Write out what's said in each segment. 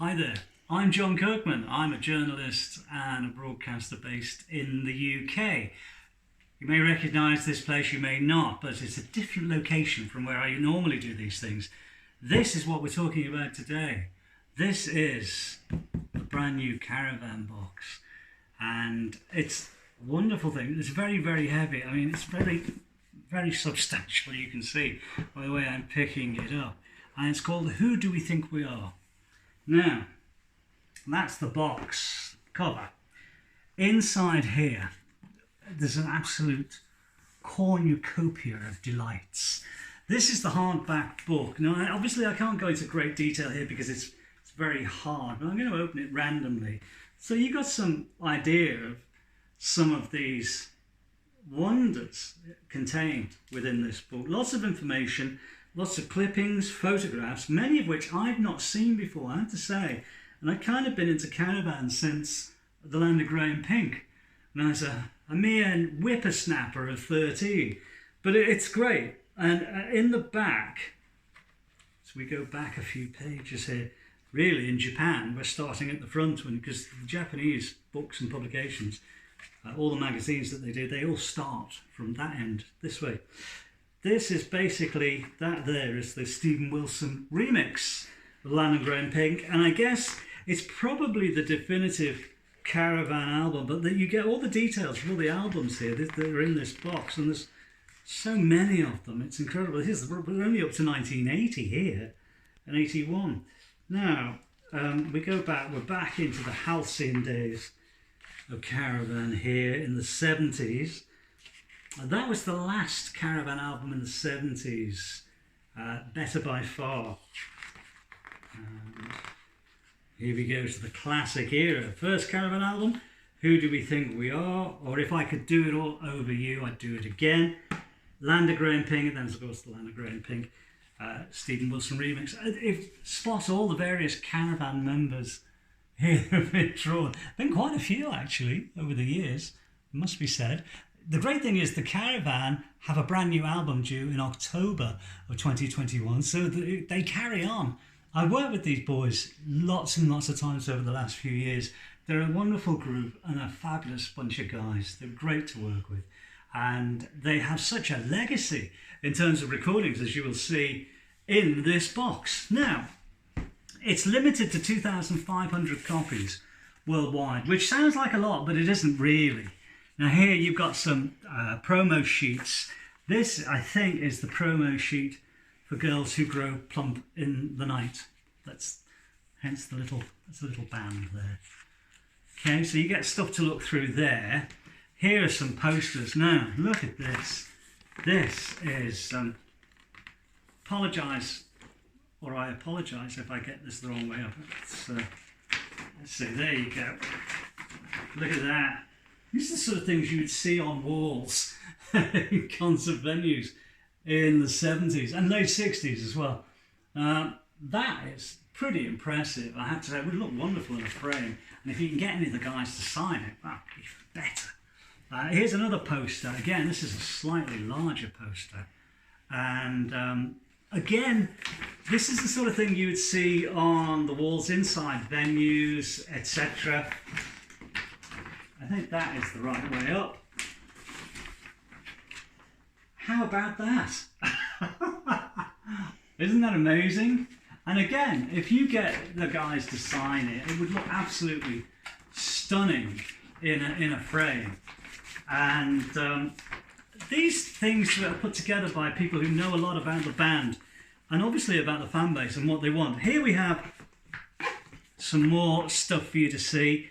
Hi there, I'm Jon Kirkman. I'm a journalist and a broadcaster based in the UK. You may recognise this place, you may not, but it's a different location from where I normally do these things. This is what we're talking about today. This is a brand new Caravan box, and it's a wonderful thing. It's very, very heavy. I mean, it's very, very substantial, you can see by the way I'm picking it up. And it's called Who Do We Think We Are? Now, that's the box cover. Inside here, there's an absolute cornucopia of delights. This is the hardback book. Now, obviously I can't go into great detail here because it's very hard, but I'm going to open it randomly. So you got some idea of some of these wonders contained within this book. Lots of information, lots of clippings, photographs, many of which I've not seen before, I have to say. And I've kind of been into Caravan since the Land of Grey and Pink. And I was a mere whippersnapper of 13. But it's great. And in the back, so we go back a few pages here, really in Japan, we're starting at the front one, because the Japanese books and publications, all the magazines that they do, they all start from that end, this way. This is basically, that there is the Stephen Wilson remix of Land of Grey and Pink, and I guess it's probably the definitive Caravan album, but that you get all the details from all the albums here that are in this box, and there's so many of them, it's incredible. We're only up to 1980 here, and 81. Now, we go back, we're back into the halcyon days of Caravan here in the 70s. That was the last Caravan album in the 70s, Better by Far. And here we go to the classic era. First Caravan album, Who Do We Think We Are? Or If I Could Do It All Over You, I'd Do It Again. Land of Grey and Pink, and then of course the Land of Grey and Pink Stephen Wilson remix. It spots all the various Caravan members here have been drawn. Been quite a few actually over the years, must be said. The great thing is the Caravan have a brand new album due in October of 2021, so they carry on. I've worked with these boys lots and lots of times over the last few years. They're a wonderful group and a fabulous bunch of guys. They're great to work with. And they have such a legacy in terms of recordings, as you will see in this box. Now, it's limited to 2,500 copies worldwide, which sounds like a lot, but it isn't really. Now here you've got some promo sheets. This, I think, is the promo sheet for girls who grow plump in the night. That's hence the little band there. Okay, so you get stuff to look through there. Here are some posters. Now, look at this. This is, apologise, or I apologise if I get this the wrong way up. Let's see, there you go. Look at that. These are the sort of things you would see on walls in concert venues in the 70s and late 60s as well. That is pretty impressive, I have to say. It would look wonderful in a frame. And if you can get any of the guys to sign it, well, even better. Here's another poster. Again, this is a slightly larger poster. And again, this is the sort of thing you would see on the walls inside venues, etc. I think that is the right way up. How about that? Isn't that amazing? And again, if you get the guys to sign it, it would look absolutely stunning in a frame. And these things are put together by people who know a lot about the band and obviously about the fan base and what they want. Here we have some more stuff for you to see.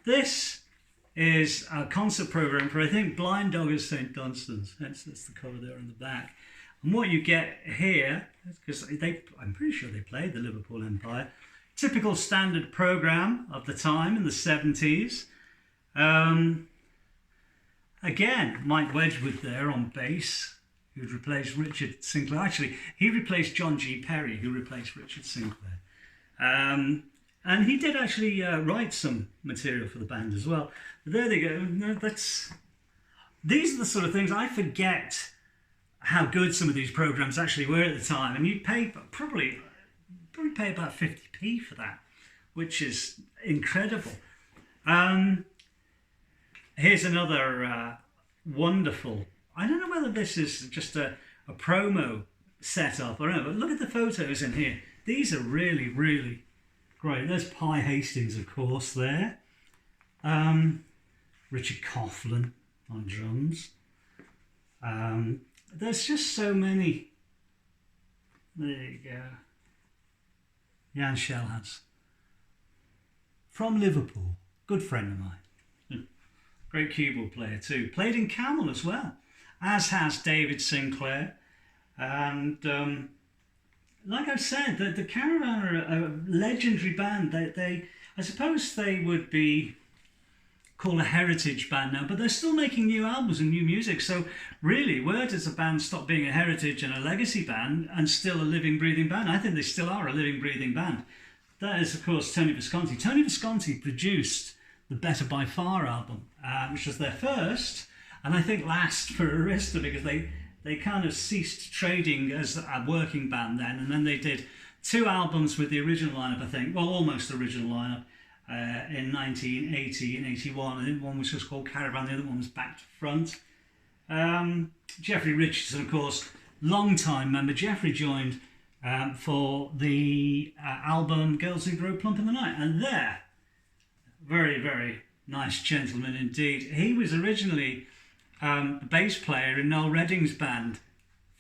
This is a concert program for, I think, Blind Dog of St Dunstan's. That's the cover there on the back. And what you get here, because I'm pretty sure they played the Liverpool Empire, typical standard program of the time in the 70s. Again, Mike Wedgwood there on bass, who'd replaced Richard Sinclair. Actually, he replaced John G. Perry, who replaced Richard Sinclair. And he did actually write some material for the band as well. But there they go. No, these are the sort of things I forget how good some of these programs actually were at the time. And you'd pay probably pay about 50p for that. which is incredible. Here's another wonderful, I don't know whether this is just a promo setup or not, but look at the photos in here. These are really, really great. There's Pi Hastings, of course, there. Richard Coughlin on drums. There's just so many. There you go. Jan Shellhans. From Liverpool. Good friend of mine. Great keyboard player too. Played in Camel as well, as has David Sinclair. And like I said, the Caravan are a legendary band. I suppose they would be called a heritage band now, but they're still making new albums and new music. So really, where does a band stop being a heritage and a legacy band and still a living, breathing band? I think they still are a living, breathing band. That is, of course, Tony Visconti. Tony Visconti produced the Better By Far album, which was their first, and I think last for Arista, because they kind of ceased trading as a working band then, and then they did 2 albums with the original lineup, I think, well, almost original lineup, in 1980 and 81. I think one was just called Caravan, the other one was Back to Front. Jeffrey Richardson, of course, long-time member. Jeffrey joined for the album Girls Who Grow Plump in the Night, and there, very, very nice gentleman indeed. He was originally the bass player in Noel Redding's band,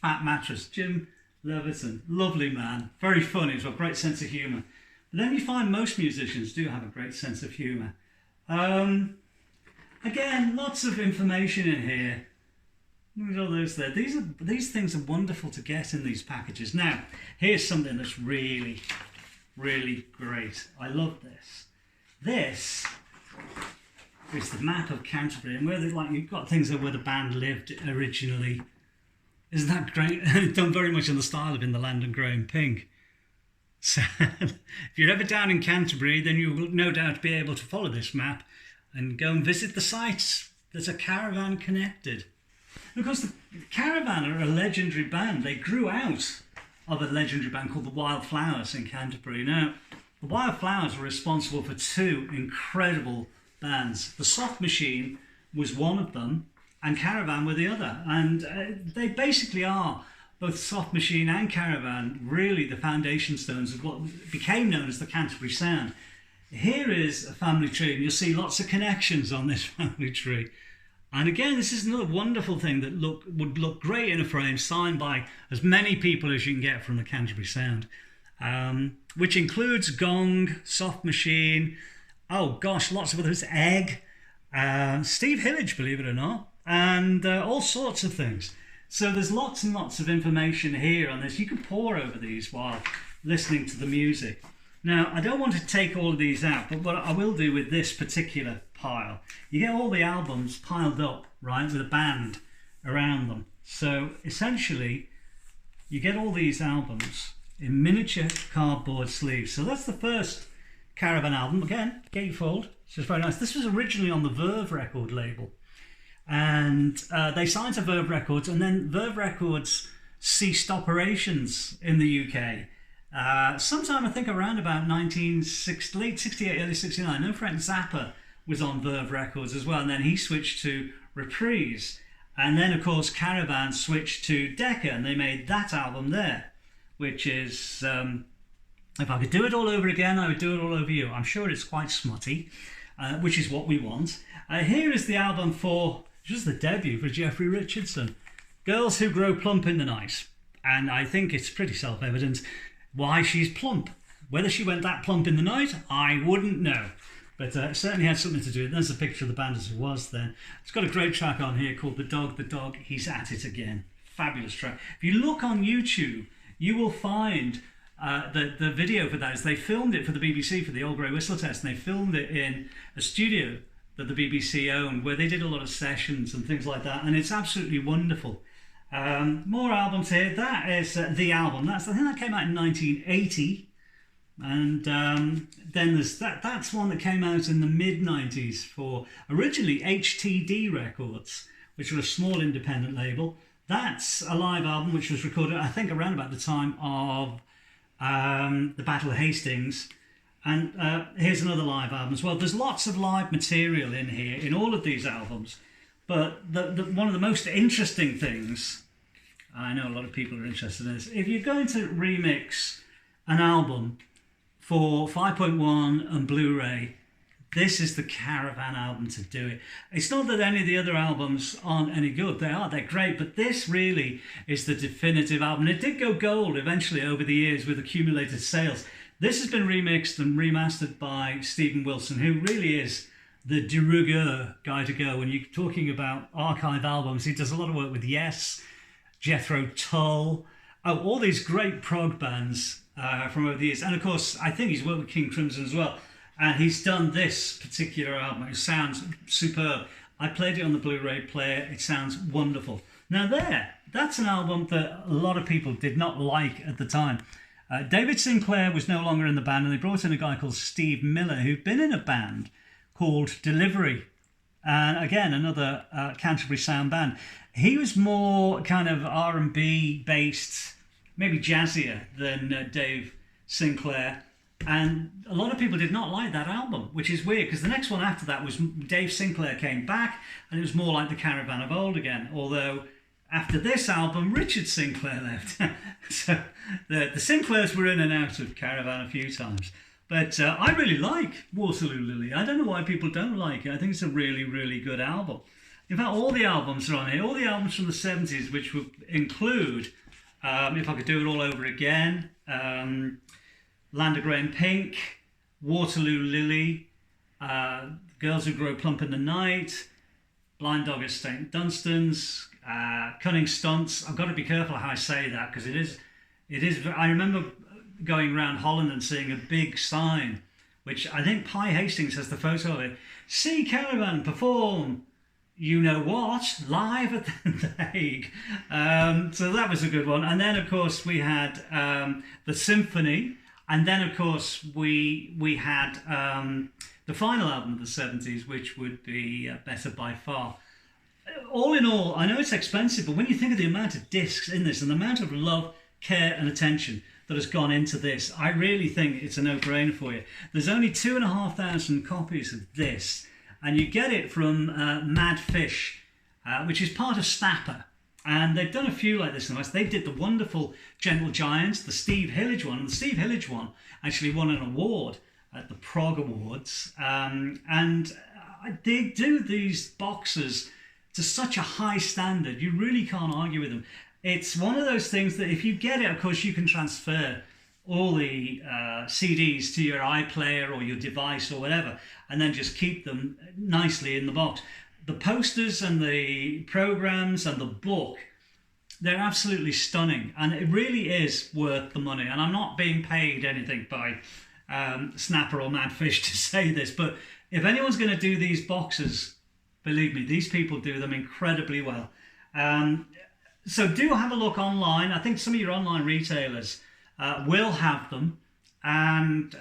Fat Mattress. Jim Leverton, lovely man, very funny as well, great sense of humour. But then you find most musicians do have a great sense of humour. Again, lots of information in here. Look at all those there. These things are wonderful to get in these packages. Now, here's something that's really, really great. I love this. This is the Map of Canterbury, and where you've got things where the band lived originally. Isn't that great? Done very much in the style of In the Land and Growing Pink. So, if you're ever down in Canterbury, then you will no doubt be able to follow this map and go and visit the sites that are Caravan connected. Because the Caravan are a legendary band. They grew out of a legendary band called the Wildflowers in Canterbury. Now, the Wildflowers were responsible for 2 incredible bands. The Soft Machine was one of them, and Caravan were the other. And they basically are, both Soft Machine and Caravan, really the foundation stones of what became known as the Canterbury Sound. Here is a family tree, and you'll see lots of connections on this family tree. And again, this is another wonderful thing that would look great in a frame, signed by as many people as you can get from the Canterbury Sound, which includes Gong, Soft Machine, oh gosh, lots of others, Egg, Steve Hillage, believe it or not, and all sorts of things. So there's lots and lots of information here on this. You can pore over these while listening to the music. Now, I don't want to take all of these out, but what I will do with this particular pile, you get all the albums piled up, right, with a band around them. So essentially, you get all these albums in miniature cardboard sleeves. So that's the first Caravan album. Again, gatefold, so it's very nice. This was originally on the Verve record label. And they signed to Verve Records, and then Verve Records ceased operations in the UK. Sometime, I think, around about late 68, early 69. I know Frank Zappa was on Verve Records as well, and then he switched to Reprise. And then, of course, Caravan switched to Decca, and they made that album there, which is, if I could do it all over again, I would do it all over you. I'm sure it's quite smutty, which is what we want. Here is the album for, just the debut for Jeffrey Richardson, Girls Who Grow Plump in the Night. And I think it's pretty self-evident why she's plump. Whether she went that plump in the night, I wouldn't know. But it certainly had something to do with it. There's a picture of the band as it was then. It's got a great track on here called The Dog, He's At It Again. Fabulous track. If you look on YouTube, you will find the video for that. Is they filmed it for the BBC for the Old Grey Whistle Test, and they filmed it in a studio that the BBC owned, where they did a lot of sessions and things like that, and it's absolutely wonderful. More albums here. That is the album. I think that came out in 1980. And then there's that's one that came out in the mid-90s for originally HTD Records, which was a small independent label. That's a live album which was recorded, I think, around about the time of the Battle of Hastings. And here's another live album as well. There's lots of live material in here, in all of these albums. But one of the most interesting things, I know a lot of people are interested in this, if you're going to remix an album for 5.1 and Blu-ray, this is the Caravan album to do it. It's not that any of the other albums aren't any good. They are, they're great, but this really is the definitive album. It did go gold eventually over the years with accumulated sales. This has been remixed and remastered by Stephen Wilson, who really is the de rigueur guy to go. When you're talking about archive albums, he does a lot of work with Yes, Jethro Tull, all these great prog bands from over the years. And of course, I think he's worked with King Crimson as well. And he's done this particular album. It sounds superb. I played it on the Blu-ray player. It sounds wonderful. Now that's an album that a lot of people did not like at the time. David Sinclair was no longer in the band, and they brought in a guy called Steve Miller, who'd been in a band called Delivery. And again, another Canterbury sound band. He was more kind of R&B based, maybe jazzier than Dave Sinclair. And a lot of people did not like that album, which is weird because the next one after that was Dave Sinclair came back and it was more like the Caravan of old again. Although after this album, Richard Sinclair left. So the Sinclairs were in and out of Caravan a few times. But I really like Waterloo Lily. I don't know why people don't like it. I think it's a really, really good album. In fact, all the albums are on here. All the albums from the 70s, which would include, if I could do it all over again, Land of Grey and Pink, Waterloo Lily, Girls Who Grow Plump in the Night, Blind Dog at St Dunstan's, Cunning Stunts. I've got to be careful how I say that because it is. I remember going around Holland and seeing a big sign, which I think Pi Hastings has the photo of it. See Caravan perform, you know what, live at The Hague. So that was a good one. And then of course we had the Symphony. And then, of course, we had the final album of the 70s, which would be Better by Far. All in all, I know it's expensive, but when you think of the amount of discs in this and the amount of love, care and attention that has gone into this, I really think it's a no-brainer for you. There's only 2,500 copies of this, and you get it from Mad Fish, which is part of Snapper. And they've done a few like this in the West. They did the wonderful Gentle Giants, the Steve Hillage one. And the Steve Hillage one actually won an award at the Prog Awards. And they do these boxes to such a high standard. You really can't argue with them. It's one of those things that if you get it, of course, you can transfer all the CDs to your iPlayer or your device or whatever, and then just keep them nicely in the box. The posters and the programs and the book, they're absolutely stunning, and it really is worth the money. And I'm not being paid anything by Snapper or Madfish to say this, but if anyone's going to do these boxes, believe me, these people do them incredibly well. So do have a look online. I think some of your online retailers will have them. And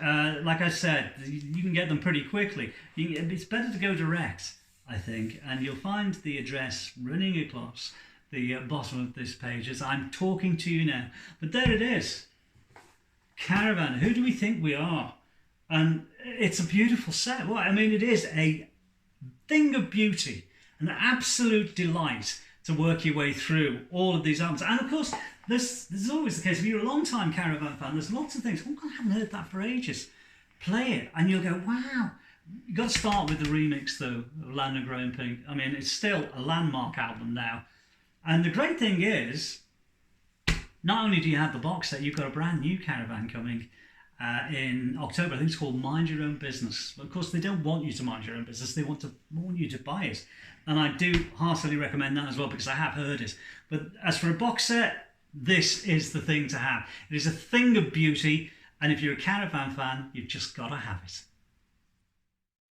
like I said, you can get them pretty quickly. It's better to go direct, I think, and you'll find the address running across the bottom of this page as I'm talking to you now. But there it is. Caravan, who do we think we are? And it's a beautiful set. Well, I mean, it is a thing of beauty, an absolute delight to work your way through all of these albums. And of course, this is always the case. If you're a long-time Caravan fan, there's lots of things. Oh God, I haven't heard that for ages. Play it, and you'll go, wow. You've got to start with the remix, though, of Land of Grey and Pink. I mean, it's still a landmark album now. And the great thing is, not only do you have the box set, you've got a brand new Caravan coming in October. I think it's called Mind Your Own Business. But of course, they don't want you to mind your own business. They want you to buy it. And I do heartily recommend that as well, because I have heard it. But as for a box set, this is the thing to have. It is a thing of beauty. And if you're a Caravan fan, you've just got to have it.